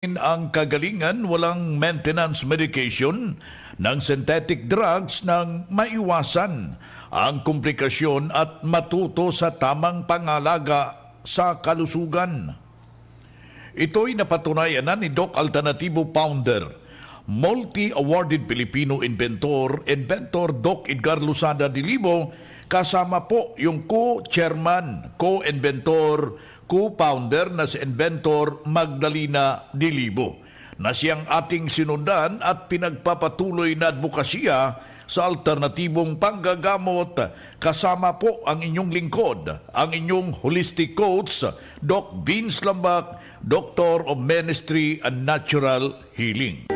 Ang kagalingan walang maintenance medication ng synthetic drugs nang maiwasan ang komplikasyon at matuto sa tamang pangalaga sa kalusugan. Ito'y napatunayan na ni Doc Alternativo founder, multi-awarded Filipino inventor Doc Edgar Losada Dilibo, kasama po yung co-chairman, co-inventor, co-founder na si Inventor Magdalena Dilibo, na siyang ating sinundan at pinagpapatuloy na advokasya sa alternatibong panggagamot. Kasama po ang inyong lingkod, ang inyong holistic coach, Doc Vince Lambak, Doctor of Ministry and Natural Healing.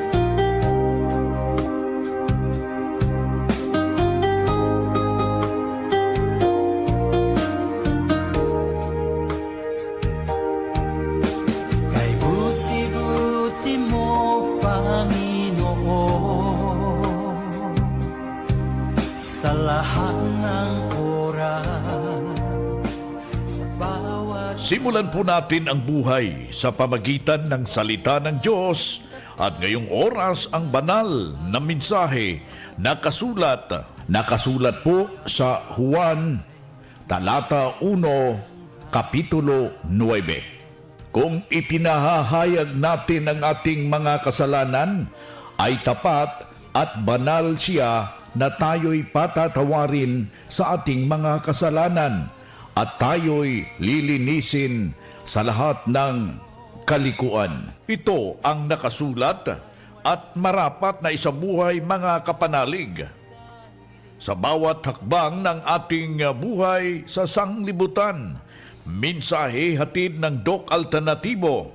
Simulan po natin ang buhay sa pamagitan ng salita ng Diyos at ngayong oras ang banal na mensahe nakasulat po sa Juan talata 1 kapitulo 9. Kung ipinahahayag natin ang ating mga kasalanan, ay tapat at banal siya na tayo'y patatawarin sa ating mga kasalanan at tayo'y lilinisin sa lahat ng kalikuan. Ito ang nakasulat at marapat na isabuhay, mga kapanalig, sa bawat hakbang ng ating buhay sa sanglibutan. Mensahe hatid ng Doc Alternativo.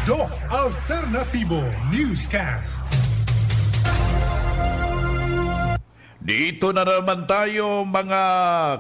Doc Alternativo Newscast. Dito na naman tayo, mga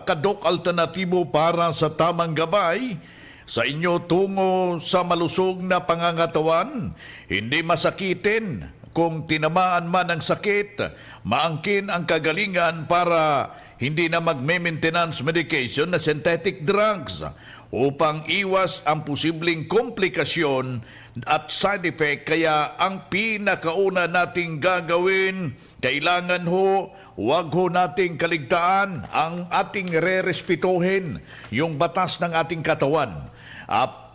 ka-Doc Alternatibo, para sa tamang gabay sa inyo tungo sa malusog na pangangatawan. Hindi masakitin. Kung tinamaan man ng sakit, maangkin ang kagalingan para hindi na magme-maintenance medication na synthetic drugs upang iwas ang posibleng komplikasyon at side effect. Kaya ang pinakauna nating gagawin, kailangan huwag nating kaligtaan ang ating re-respetuhin, yung batas ng ating katawan.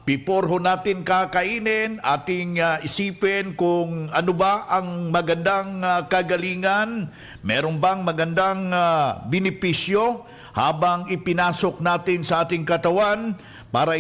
Before natin kakainin, ating isipin kung ano ba ang magandang kagalingan, meron bang magandang benepisyo habang ipinasok natin sa ating katawan para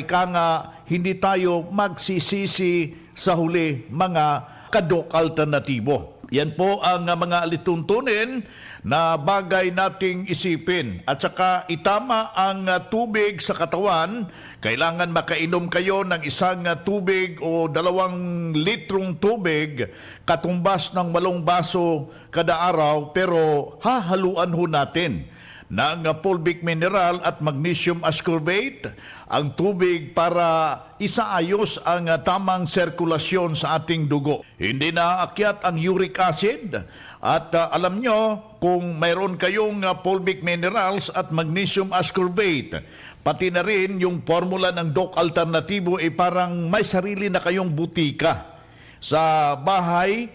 hindi tayo magsisisi sa huli, mga ka-Doc Alternatibo. Yan po ang mga alituntunin na bagay nating isipin. At saka itama ang tubig sa katawan. Kailangan makainom kayo ng isang tubig o 2 litrong tubig, katumbas ng 8 baso kada araw, pero hahaluan natin ng fulvic mineral at magnesium ascorbate ang tubig para isaayos ang tamang sirkulasyon sa ating dugo. Hindi naakyat ang uric acid at alam nyo, kung mayroon kayong fulvic minerals at magnesium ascorbate, pati na rin yung formula ng Doc Alternativo, parang may sarili na kayong butika sa bahay.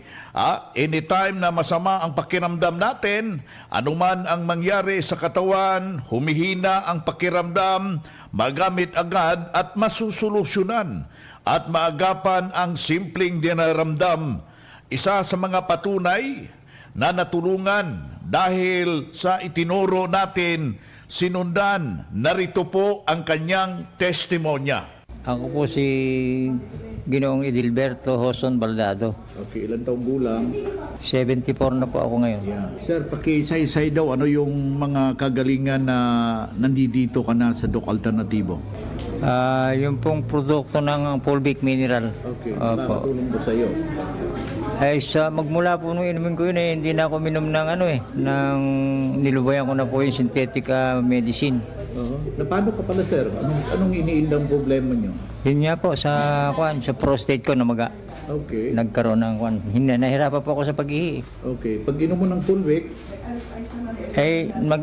Anytime na masama ang pakiramdam natin, anuman ang mangyari sa katawan, humihina ang pakiramdam, magamit agad at masusolusyonan at maagapan ang simpleng dinaramdam. Isa sa mga patunay na natulungan dahil sa itinuro natin, sinundan, narito po ang kanyang testimonya. Ako po si Ginoong Edilberto Hoson Baldado. Okay, ilang taong gulang? 74 na po ako ngayon. Yeah. Sir, pakisaysay daw, ano yung mga kagalingan na nandito ka na sa Doc Alternativo? Yung pong produkto ng fulvic mineral. Okay, nakakatulong ba sa iyo? Ay, magmula po nung inumin ko yun, hindi na ako minom ng nilubayan ko na po yung synthetic medicine. Paano ka pala, sir? Anong iniindang problema nyo? Yun nga po, sa prostate ko namaga. Okay. Nagkaroon ng nahirapan po ako sa pag-ihi. Okay. Pag inom mo ng fulvic,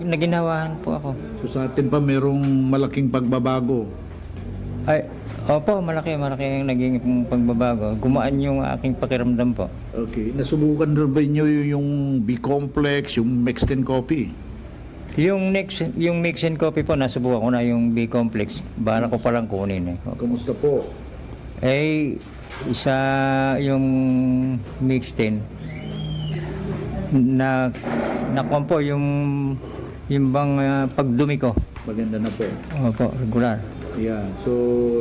naginawahan po ako. so sa atin pa merong malaking pagbabago. Ay, opo, malaki ang naging pagbabago. Gumaan yung aking pakiramdam po. Okay. Nasubukan rin ba inyo yung B-complex, yung Mexican coffee? Yung mix and coffee po, nasubukan ko na yung B-complex. Bala ko palang kunin eh. Kamusta po? Eh, isa yung mixed in na nakuha po yung bang pagdumi ko. Maganda na po. Opo, regular. Yeah. So,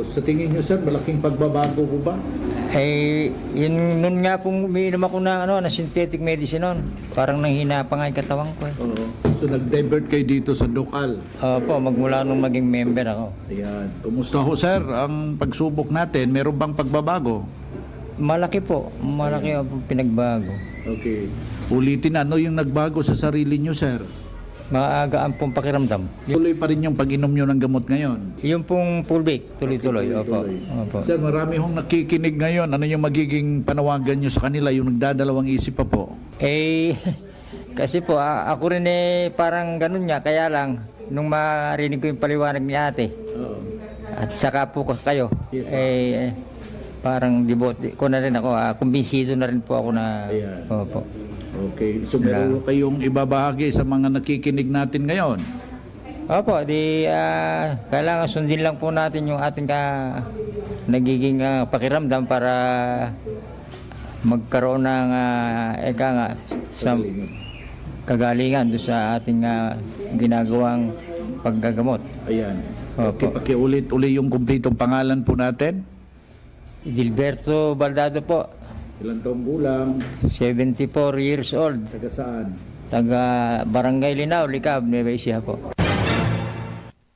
sa tingin nyo, sir, malaking pagbabago po ba? Eh, yun nun nga pong umiinom ako na synthetic medicine nun. Parang nanghina pa nga yung katawan ko eh. Oo. So, nag-divert kayo dito sa Docal. Opo, magmula nung maging member ako. Ayan. Kumusta ho, sir? Ang pagsubok natin, meron bang pagbabago? Malaki po, malaki ang pinagbago. Okay. Ulitin, ano yung nagbago sa sarili nyo, sir? Maagaan pong pakiramdam. Tuloy pa rin yung pag-inom nyo ng gamot ngayon. Yung pong full bake, tuloy-tuloy. Opo. Opo. Sir, marami hong nakikinig ngayon. Ano yung magiging panawagan nyo sa kanila, yung nagdadalawang isip pa po? Eh, kasi po, ako rin eh parang ganun nga. Kaya lang, nung marinig ko yung paliwanag ni ate, Oo. at saka po kayo, Yes, sir. parang devote ko na rin ako. Kumbinsido na rin po ako na, Ayan. opo. Okay. So, meron kayong ibabahagi sa mga nakikinig natin ngayon? Opo, kailangan sundin lang po natin yung ating nagiging pakiramdam para magkaroon ng sa kagalingan doon sa ating ginagawang paggagamot. Ayan. Opo. Okay, pakiulit-uli yung kumpletong pangalan po natin. Dilberto Baldado po, Ilang taong gulang, 74 years old, taga saan? taga Barangay Linaw, Licab, Nueva Ecija po.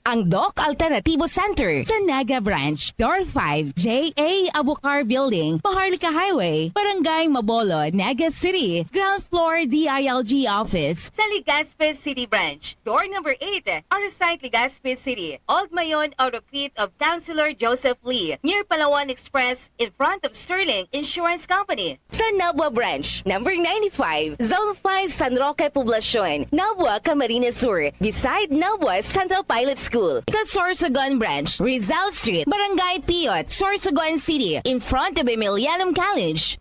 Ang Doc Alternativo Center sa Naga Branch, Door 5, J.A. Abucar Building, Paharlika Highway, Barangay Mabolo, Naga City, Ground Floor DILG Office sa Legazpi City Branch, Door number 8, Arsite Legazpi City, Old Mayon Autocrit of Councilor Joseph Lee, near Palawan Express in front of Sterling Insurance Company. Sa Nabua Branch, number 95, Zone 5 San Roque Poblacion, Nabua, Camarines Sur, beside Nabua Central Pilot School. Sa Sorsogon Branch, Rizal Street, Barangay Piot, Sorsogon City, in front of Emilianum College.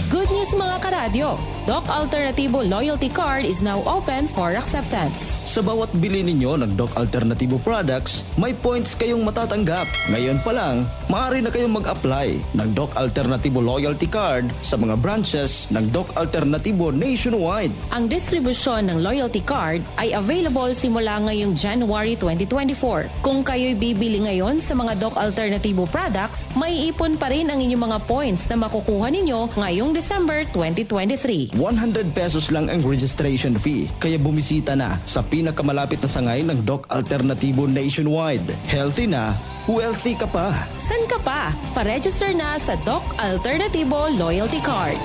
Good news mga karadyo! Doc Alternativo Loyalty Card is now open for acceptance. Sa bawat bili ninyo ng Doc Alternativo products, may points kayong matatanggap. Ngayon pa lang, maaari na kayong mag-apply ng Doc Alternativo Loyalty Card sa mga branches ng Doc Alternativo nationwide. Ang distribusyon ng Loyalty Card ay available simula ngayong January 2024. Kung kayo'y bibili ngayon sa mga Doc Alternativo products, may ipon pa rin ang inyong mga points na makukuha ninyo ngayong December 2023. 100 pesos lang ang registration fee. Kaya bumisita na sa pinakamalapit na sangay ng Doc Alternativo nationwide. Healthy na, wealthy ka pa. San ka pa? Pa-register na sa Doc Alternativo Loyalty Card.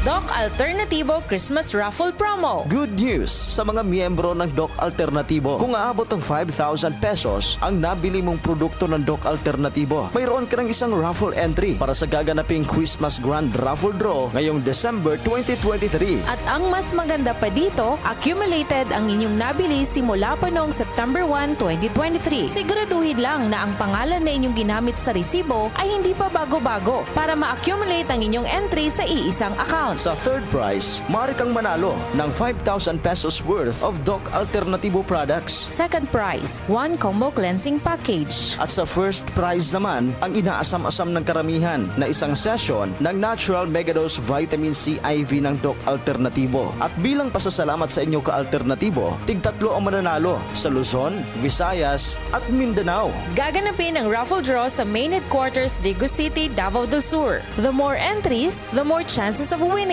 Doc Alternativo Christmas Raffle Promo. Good news sa mga miyembro ng Doc Alternativo. Kung aabot ng 5,000 pesos ang nabili mong produkto ng Doc Alternativo, mayroon ka ng isang raffle entry para sa gaganaping Christmas Grand Raffle Draw ngayong December 2023. At ang mas maganda pa dito, accumulated ang inyong nabili simula pa noong September 1, 2023. Siguraduhin lang na ang pangalan na inyong ginamit sa resibo ay hindi pa bago-bago para ma-accumulate ang inyong entry sa iisang account. Sa third prize, maaari kang manalo ng 5,000 pesos worth of Doc Alternativo products. Second prize, 1 combo cleansing package. At sa first prize naman, ang inaasam-asam ng karamihan na isang session ng Natural Megadose Vitamin C IV ng Doc Alternativo. At bilang pasasalamat sa inyo ka-alternatibo, tig-tatlo ang mananalo sa Luzon, Visayas at Mindanao. Gaganapin ang raffle draw sa main headquarters Dagu City, Davao del Sur. The more entries, the more chances of winning.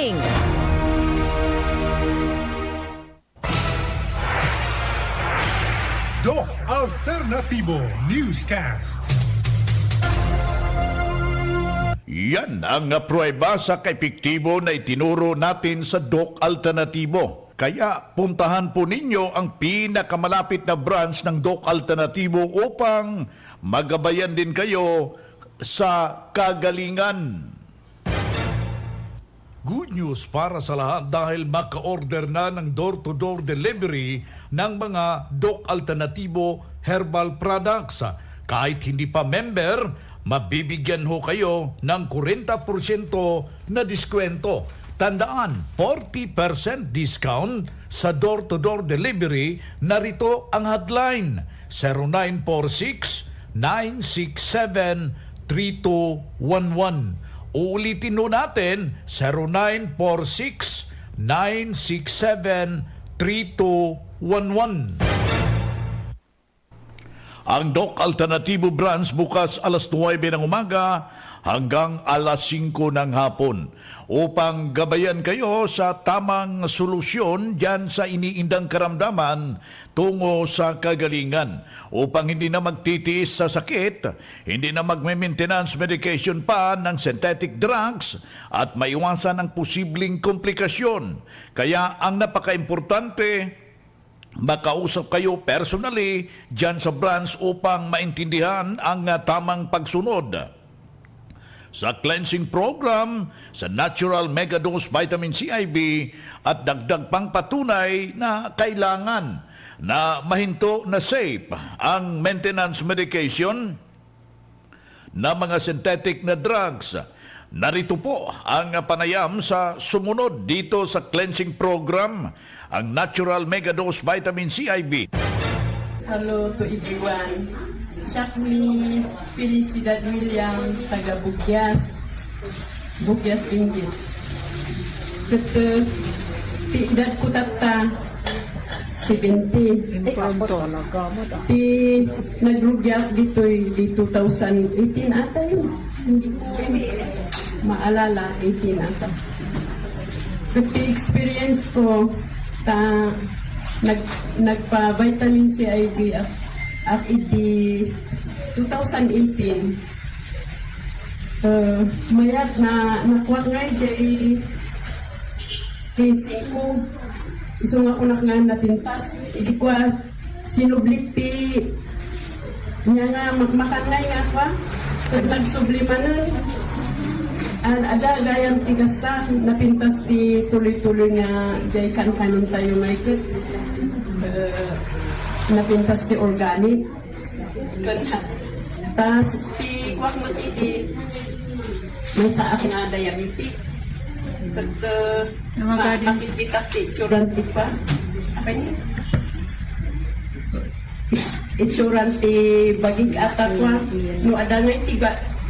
Doc Alternativo Newscast. Yan ang naprueba sa kaepektibo na itinuro natin sa Doc Alternativo. Kaya puntahan po ninyo ang pinakamalapit na branch ng Doc Alternativo upang magabayan din kayo sa kagalingan. Good news para sa lahat dahil maka-order na ng door-to-door delivery ng mga Doc Alternativo herbal products. Kahit hindi pa member, mabibigyan ho kayo ng 40% na diskwento. Tandaan, 40% discount sa door-to-door delivery. Narito ang hotline 0946-967-3211. Uulitin ho natin, 0946-967-3211. Ang Doc Alternativo branch bukas alas 9 ng umaga hanggang alas 5 ng hapon upang gabayan kayo sa tamang solusyon dyan sa iniindang karamdaman tungo sa kagalingan upang hindi na magtitiis sa sakit, hindi na magme-maintenance medication pa ng synthetic drugs at maiwasan ang posibleng komplikasyon. Kaya ang napaka-importante, makausap kayo personally dyan sa branch upang maintindihan ang tamang pagsunod sa cleansing program, sa Natural Megadose Vitamin C IV at dagdag pang patunay na kailangan na mahinto na safe ang maintenance medication na mga synthetic na drugs. Narito po ang panayam sa sumunod dito sa cleansing program, ang Natural Megadose Vitamin C IV. Hello to everyone. Siya ni Felicidad William, taga Bugyas Inggit. Kete, ti edad ko tata 70. Ti nagrugyak dito di 2018 ata yun. Hindi ko maalala, 18 ata. Kete experience ko, nagpa-vitamin C IV at iti 2018 mayat na nakuha nga jay cleansing ko iso nga ko nga napintas hindi ko sinublik ti niya nga makanay nga kwa kag nagsublimanan ada gayang tigasta napintas ti tuloy-tuloy nga jay kan-kanon tayo maikot napintas ti organic tas ti kwak mo ti may saak nga diabetic kat makikita ti ituranti pa apa niya ituranti bagig ata kwa no ada nga ti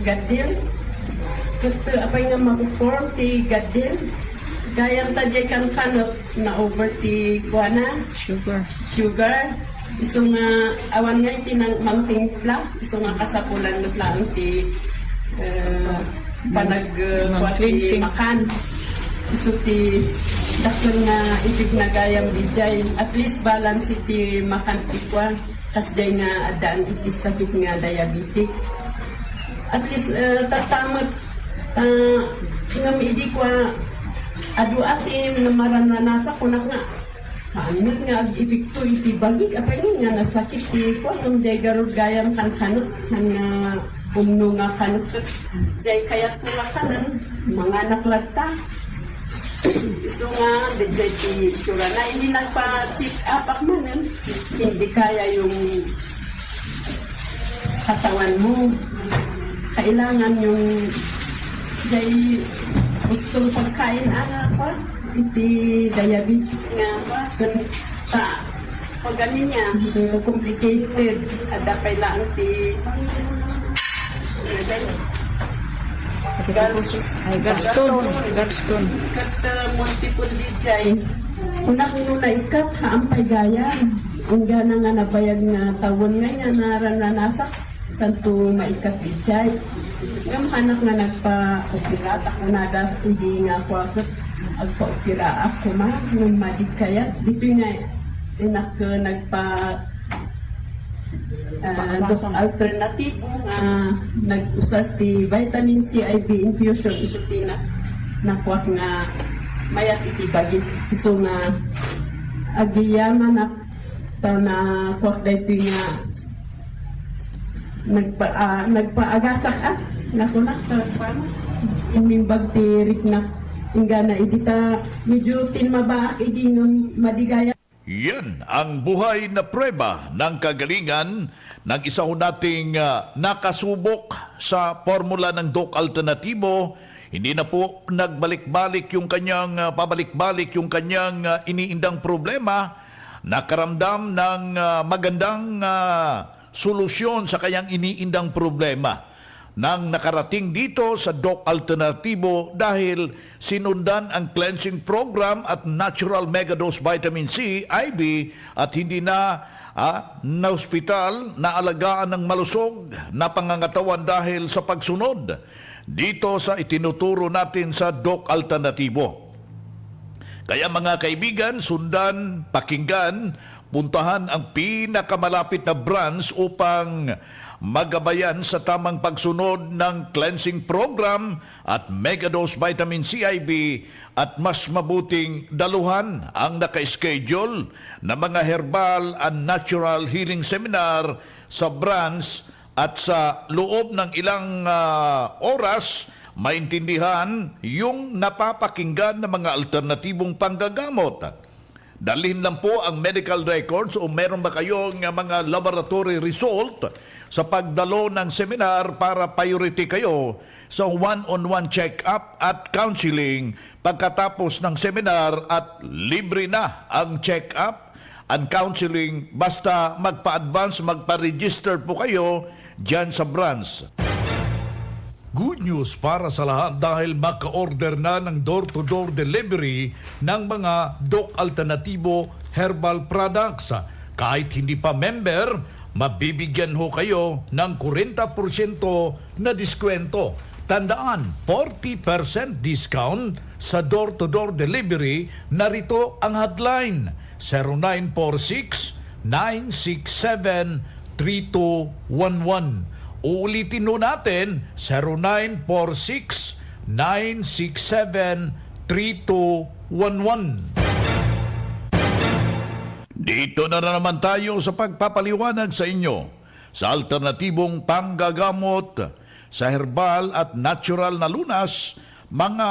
gadil kat apa nga mag-form ti gadil gayang tajay kan kanot na over ti kuana sugar iso nga awan nga iti nang mangtimpla iso nga kasapulan mat lang ti panag makan iso ti dakkel nga ibig na gayam dijay at least balance iti makan ti kwa kasjay nga adaan iti sakit nga diabetic at least tatamot nga miidi kwa adu atim na marananasa ko na nga paanot nga ag-epekto iti bagig apa nga nasakit ti ko nung jay garod gayam kan kanot nga umno nga kanot jay kayat ko nga kanan mga naklata iso nga jay ti tura na hindi nagpa-check up akmanan hindi kaya yung katawan mo kailangan yung jay gustong pagkain ako iti diabetes nga ba pag ano niya complicated ada pa lang ti gallstone kat multiple dijay una kuno na ikat haampay gayan ang gana nga nabayag nga tawon nga naranasak santo maikat dijay ngam anak nga nagpa-opera ako nada hindi nga ako agpa-opera ako nung madig kaya dito nga nagpa Doc Alternativo nag-usap ti vitamin C IV infusion iso ti nakuha nga mayat iti bagit iso nga agiyaman na kuha dito nga nagpaagasak nakunak imimbag ti rik na ingana idita medyo tinmaba idi nga madigaya. Yan ang buhay na prueba ng kagalingan ng isa ho nating nakasubok sa formula ng Doc Alternatibo. Hindi na po nagbalik-balik yung kanyang pabalik-balik yung kanyang iniindang problema. Nakaramdam ng magandang solusyon sa kanyang iniindang problema nang nakarating dito sa Doc Alternatibo dahil sinundan ang cleansing program at natural megadose vitamin C, IV, at hindi na na ospital na alagaan ng malusog na pangangatawan dahil sa pagsunod dito sa itinuturo natin sa Doc Alternatibo. Kaya mga kaibigan, sundan, pakinggan, puntahan ang pinakamalapit na branch upang magabayan sa tamang pagsunod ng cleansing program at megadose vitamin C IV, at mas mabuting daluhan ang naka-schedule na mga herbal and natural healing seminar sa branch at sa loob ng ilang oras maintindihan yung napapakinggan na mga alternatibong panggagamot. Dalhin lang po ang medical records o meron ba kayong mga laboratory result sa pagdalo ng seminar para priority kayo sa one-on-one check-up at counseling pagkatapos ng seminar, at libre na ang check-up and counseling basta magpa-advance, magpa-register po kayo dyan sa branch. Good news para sa lahat dahil maka-order na ng door-to-door delivery ng mga Doc Alternatibo herbal products. Kahit hindi pa member, mabibigyan ho kayo ng 40% na diskwento. Tandaan, 40% discount sa door-to-door delivery. Narito ang hotline, 0946-967-3211. Uulitin ho natin, 0946-967-3211. Dito na naman tayo sa pagpapaliwanag sa inyo sa alternatibong panggagamot sa herbal at natural na lunas, mga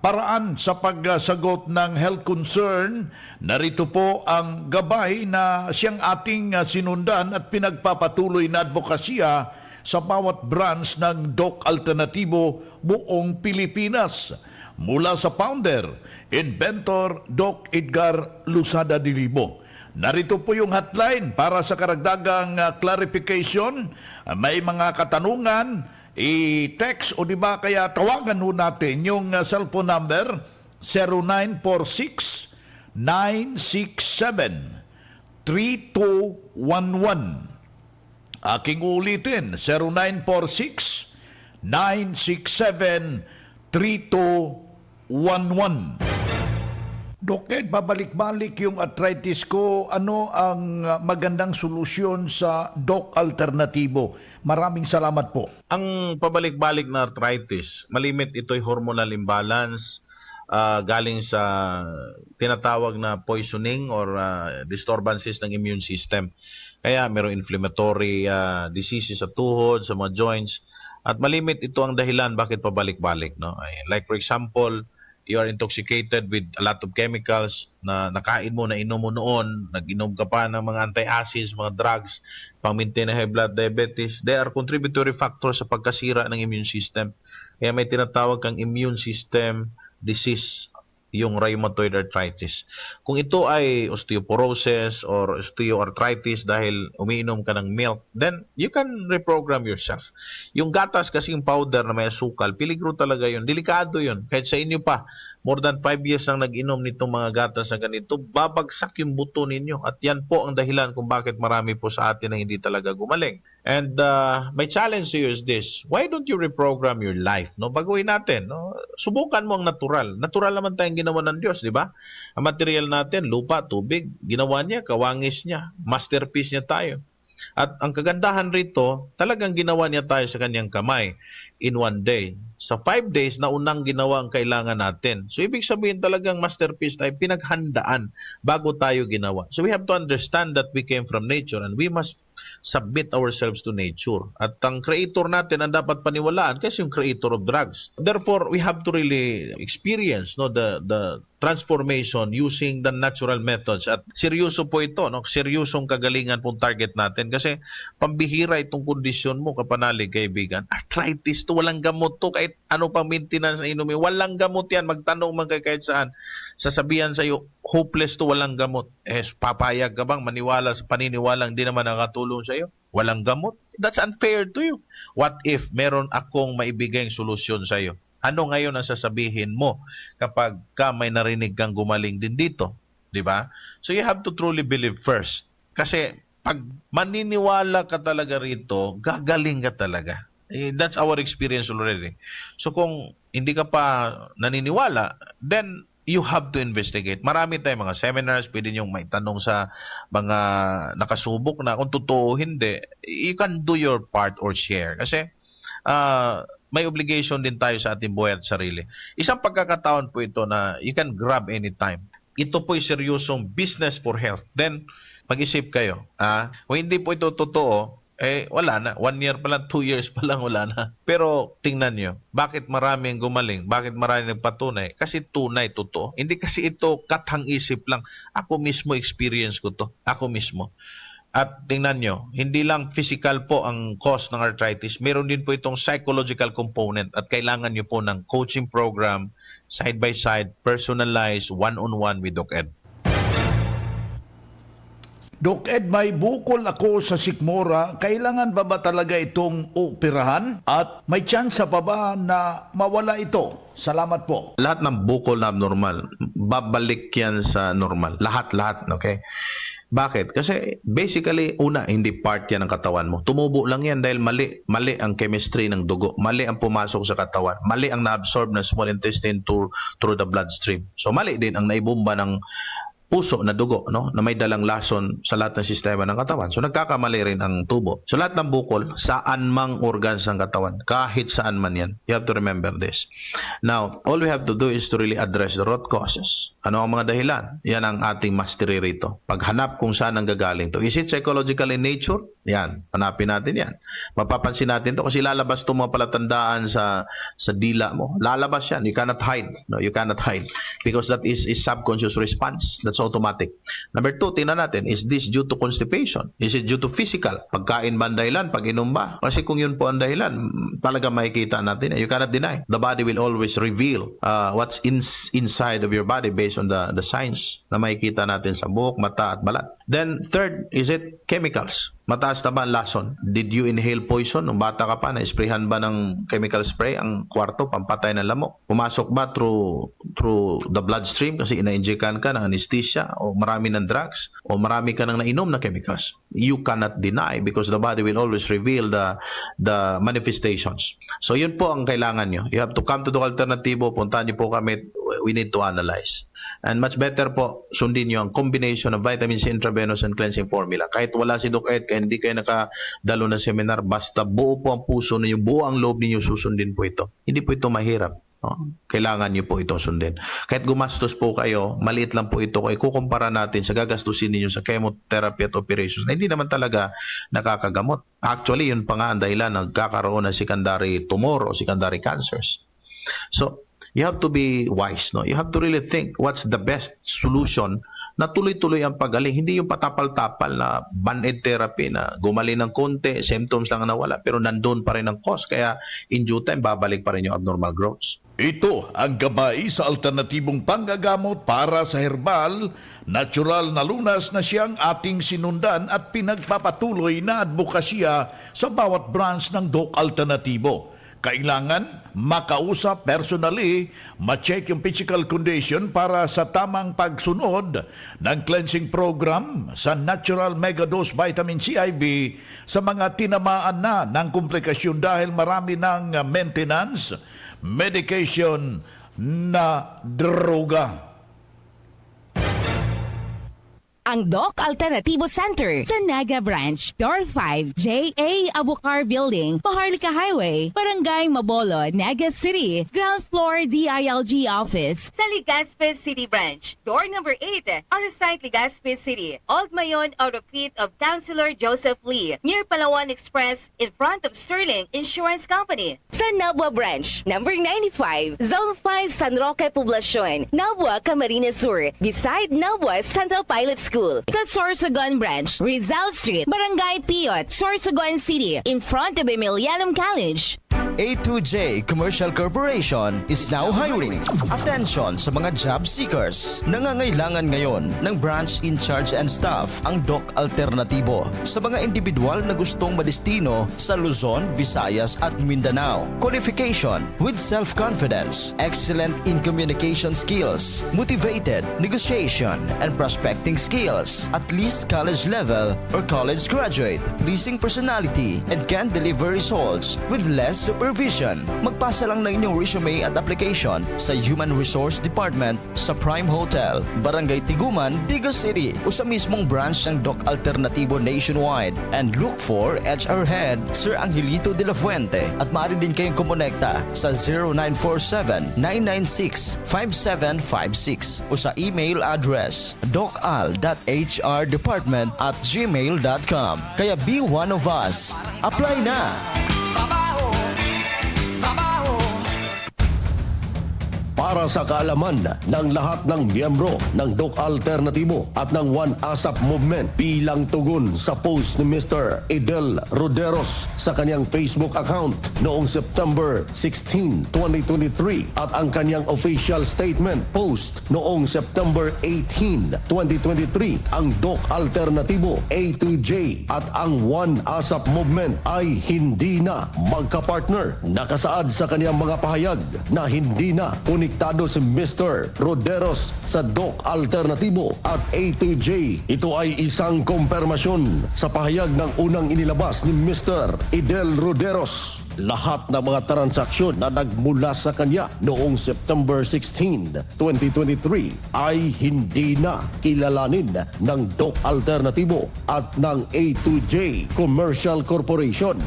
paraan sa pagsagot ng health concern. Narito po ang gabay na siyang ating sinundan at pinagpapatuloy na advokasya sa bawat branch ng Doc Alternatibo buong Pilipinas. Mula sa founder, inventor Doc Edgar Lusada Dilibo. Narito po yung hotline para sa karagdagang clarification. May mga katanungan, i-text o di ba kaya tawagan ho natin yung cellphone number 0946-967-3211. Aking ulitin, 0946-967-3211. Dok Ed, babalik-balik yung arthritis ko. Ano ang magandang solusyon sa Doc Alternatibo? Maraming salamat po. Ang pabalik-balik na arthritis, malimit ito'y hormonal imbalance galing sa tinatawag na poisoning or disturbances ng immune system. Kaya mayroong inflammatory diseases sa tuhod, sa mga joints, at malimit ito ang dahilan bakit pabalik-balik. No? Like for example, you are intoxicated with a lot of chemicals na nakain mo, na inom mo noon, nag-inom ka pa ng mga anti-acids, mga drugs, pang-maintain na high blood diabetes. They are contributory factors sa pagkasira ng immune system. Kaya may tinatawag kang immune system disease, yung rheumatoid arthritis. Kung ito ay osteoporosis or osteoarthritis dahil umiinom ka ng milk, then you can reprogram yourself. Yung gatas kasing powder na may asukal, peligro talaga yun. Delikado yun. Kahit sa inyo pa, more than 5 years nang nag-inom nitong mga gatas na ganito, babagsak yung buto ninyo. At yan po ang dahilan kung bakit marami po sa atin na hindi talaga gumaling. And my challenge to you is this: why don't you reprogram your life? No, baguhin natin. No, subukan mo ang natural. Natural naman tayong ginawa ng Diyos, di ba? Ang material natin, lupa, tubig, ginawa niya, kawangis niya, masterpiece niya tayo. At ang kagandahan rito, talagang ginawa niya tayo sa kanyang kamay in one day. Sa 5 days, naunang ginawa ang kailangan natin. So, ibig sabihin talagang masterpiece tayo, pinaghandaan bago tayo ginawa. So, we have to understand that we came from nature and we must submit ourselves to nature. At ang creator natin ang dapat paniwalaan kasi yung creator of drugs. Therefore, we have to really experience the transformation using the natural methods. At seryoso po ito, no? Seryosong kagalingan pong target natin kasi pambihira itong kondisyon mo, kapanalig, kaibigan. Arthritis to, walang gamot to, kahit ano pang maintenance na inumin, walang gamot yan. Magtanong man kay kahit saan. Sasabihan sa'yo, hopeless to, walang gamot. Papayag ka bang maniwala sa paniniwalang di naman nakatulong sa'yo? Walang gamot? That's unfair to you. What if meron akong maibigay solusyon sa'yo? Ano ngayon ang sasabihin mo kapag may narinig kang gumaling din dito? Di ba? So you have to truly believe first. Kasi pag maniniwala ka talaga rito, gagaling ka talaga. That's our experience already. So kung hindi ka pa naniniwala, then you have to investigate. Marami tayong mga seminars, pwede niyong may tanong sa mga nakasubok na kung totoo hindi, you can do your part or share. Kasi may obligation din tayo sa ating buhay at sarili. Isang pagkakataon po ito na you can grab anytime. Ito po'y seryosong business for health. Then, mag-isip kayo. Kung hindi po ito totoo, wala na. 1 year pa lang, 2 years pa lang, wala na. Pero, tingnan nyo, bakit marami ang gumaling? Bakit marami nagpatunay? Kasi tunay, totoo. Hindi kasi ito kathang isip lang. Ako mismo, experience ko to. Ako mismo. At tingnan nyo, hindi lang physical po ang cause ng arthritis. Meron din po itong psychological component at kailangan nyo po ng coaching program, side-by-side, personalized, one-on-one with Doc Ed. Doc Ed, may bukol ako sa sikmura. Kailangan ba talaga itong operahan? At may tsansa pa ba na mawala ito? Salamat po. Lahat ng bukol na abnormal, babalik yan sa normal. Lahat, okay? Bakit? Kasi basically, una, hindi part yan ng katawan mo. Tumubo lang yan dahil mali ang chemistry ng dugo. Mali ang pumasok sa katawan. Mali ang na-absorb ng small intestine through the bloodstream. So mali din ang naibumba ng puso na dugo, no, na may dalang lason sa lahat ng sistema ng katawan. So nagkakamali rin ang tubo. So lahat ng bukol, saan mang organs ng katawan, kahit saan man yan. You have to remember this. Now, all we have to do is to really address the root causes. Ano ang mga dahilan? Yan ang ating mastery rito. Paghanap kung saan ang gagaling to. Is it psychological in nature? Yan. Hanapin natin yan. Mapapansin natin to kasi lalabas to mga palatandaan sa dila mo. Lalabas yan. You cannot hide. No, you cannot hide. Because that is subconscious response. That's automatic. Number 2, tingnan natin, is this due to constipation? Is it due to physical? Pagkain ba ang dahilan? Pag-inom ba? Kasi kung yun po ang dahilan, talaga makikita natin. You cannot deny. The body will always reveal what's inside of your body based on the signs na makikita natin sa buhok, mata at balat. Then, third, is it chemicals? Mataas na ba ang lason? Did you inhale poison? Nung bata ka pa, na-sprayhan ba ng chemical spray ang kwarto, pampatay ng lamok? Pumasok ba through the bloodstream kasi ina-injectan ka ng anesthesia o marami ng drugs o marami ka ng nainom na chemicals? You cannot deny because the body will always reveal the manifestations. So yun po ang kailangan nyo. You have to come to the alternativo, puntahan nyo po kami, we need to analyze. And much better po, sundin nyo ang combination of vitamin C intravenous and cleansing formula. Kahit wala si Doc Ed, kahit hindi kayo nakadalo ng seminar, basta buo po ang puso ninyo, buo ang loob ninyo, susundin po ito. Hindi po ito mahirap. No? Kailangan nyo po itong sundin. Kahit gumastos po kayo, maliit lang po ito. Kung ikukumpara natin sa gagastusin ninyo sa chemotherapy at operations na hindi naman talaga nakakagamot. Actually, yun pa nga ang dahilan nagkakaroon ng secondary tumor o secondary cancers. So, you have to be wise, no? You have to really think what's the best solution na tuloy-tuloy ang pagaling. Hindi yung patapal-tapal na band-aid therapy na gumaling ng konti, symptoms lang ang nawala, pero nandun pa rin ang cause. Kaya in due time, babalik pa rin yung abnormal growths. Ito ang gabay sa alternatibong panggagamot para sa herbal, natural na lunas na siyang ating sinundan at pinagpapatuloy na advokasya sa bawat branch ng Doc Alternatibo. Kailangan makausap personally, ma-check yung physical condition para sa tamang pagsunod ng cleansing program sa Natural Megadose Vitamin C IV sa mga tinamaan na ng komplikasyon dahil marami ng maintenance, medication na droga. Ang Doc Alternativo Center sa Naga Branch, Door 5, J.A. Abukar Building, Paharlika Highway, Barangay Mabolo, Naga City, ground floor DILG office sa Legazpi City Branch, door number 8, Arsite Legazpi City, Old Mayon Autocrete of Councilor Joseph Lee, near Palawan Express in front of Sterling Insurance Company. Sa Nabua Branch, number 95, Zone 5 San Roque Poblacion, Nabua, Camarines Sur, beside Nabua Central Pilot School. Sa Sorsogon Branch, Rizal Street, Barangay Piot, Sorsogon City, in front of Emilianum College. A2J Commercial Corporation is now hiring. Attention sa mga job seekers. Nangangailangan ngayon ng branch in charge and staff ang Doc Alternatibo sa mga individual na gustong madestino sa Luzon, Visayas at Mindanao. Qualification with self-confidence, excellent in communication skills, motivated, negotiation and prospecting skills, at least college level or college graduate, pleasing personality and can deliver results with less supervision. Magpasa lang ng inyong resume at application sa Human Resource Department sa Prime Hotel, Barangay Tiguman, Diga City o sa mismong branch ng Doc Alternativo nationwide, and look for HR Head Sir Angelito de la Fuente, at maaari din kayong kumonekta sa 0947-996-5756 o sa email address docal.hrdepartment@gmail.com. Kaya be one of us. Apply na! Para sa kaalaman ng lahat ng miyembro ng Doc Alternatibo at ng One ASAP Movement, bilang tugon sa post ni Mr. Idel Roderos sa kanyang Facebook account noong September 16, 2023 at ang kanyang official statement post noong September 18, 2023, ang Doc Alternatibo, A2J at ang One ASAP Movement ay hindi na magkapartner. Nakasaad sa kanyang mga pahayag na hindi na konektado si Mr. Roderos sa Doc Alternatibo at A2J. Ito ay isang kumpirmasyon sa pahayag ng unang inilabas ni Mr. Idel Roderos. Lahat ng mga transaksyon na nagmula sa kanya noong September 16, 2023 ay hindi na kilalanin ng Doc Alternatibo at ng A2J Commercial Corporation.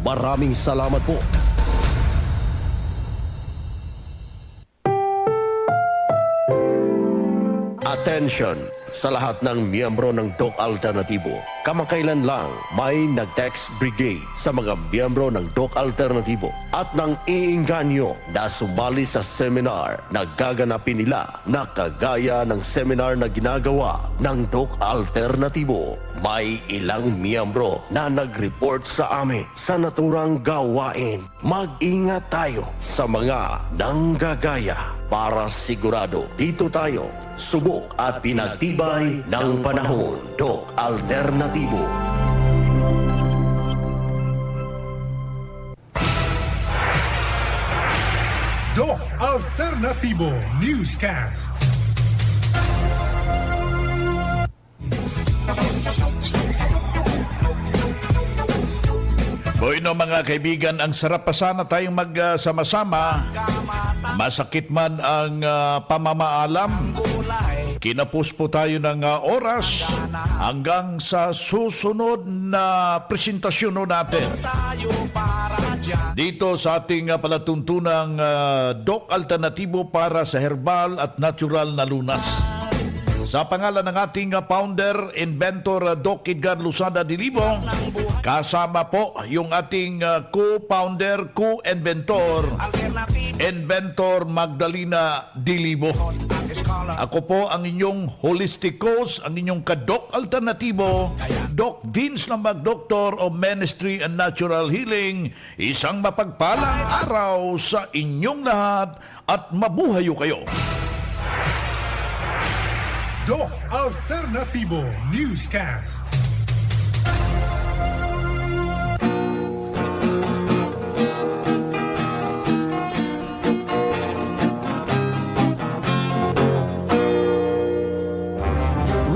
Maraming salamat po. Attention sa lahat ng miyembro ng Doc Alternatibo. Kamakailan lang may nag-text brigade sa mga miyembro ng Doc Alternatibo at nang iinganyo na sumali sa seminar na gaganapin nila na kagaya ng seminar na ginagawa ng Doc Alternatibo. May ilang miyembro na nag-report sa amin sa naturang gawain. Mag-ingat tayo sa mga nanggagaya para sigurado dito tayo subok at pinagtibay ng panahon. Doc Alternatibo. Doc Alternativo Newscast. Bueno mga kaibigan, ang sarap pa sana tayong magsama-sama. Masakit man ang pamamaalam. Kinapos po tayo ng oras hanggang sa susunod na presentasyon natin. Dito sa ating palatuntunang Doc Alternatibo para sa herbal at natural na lunas. Sa pangalan ng ating founder, inventor Doc Edgar Luzada Dilibo, kasama po yung ating co-founder, co-inventor, Inventor Magdalena Dilibo. Ako po ang inyong holistic coach, ang inyong ka-Doc Alternatibo, Doc Vince na mag-Doctor of Ministry and Natural Healing. Isang mapagpalang araw sa inyong lahat at mabuhayo kayo. Doc Alternativo Newscast.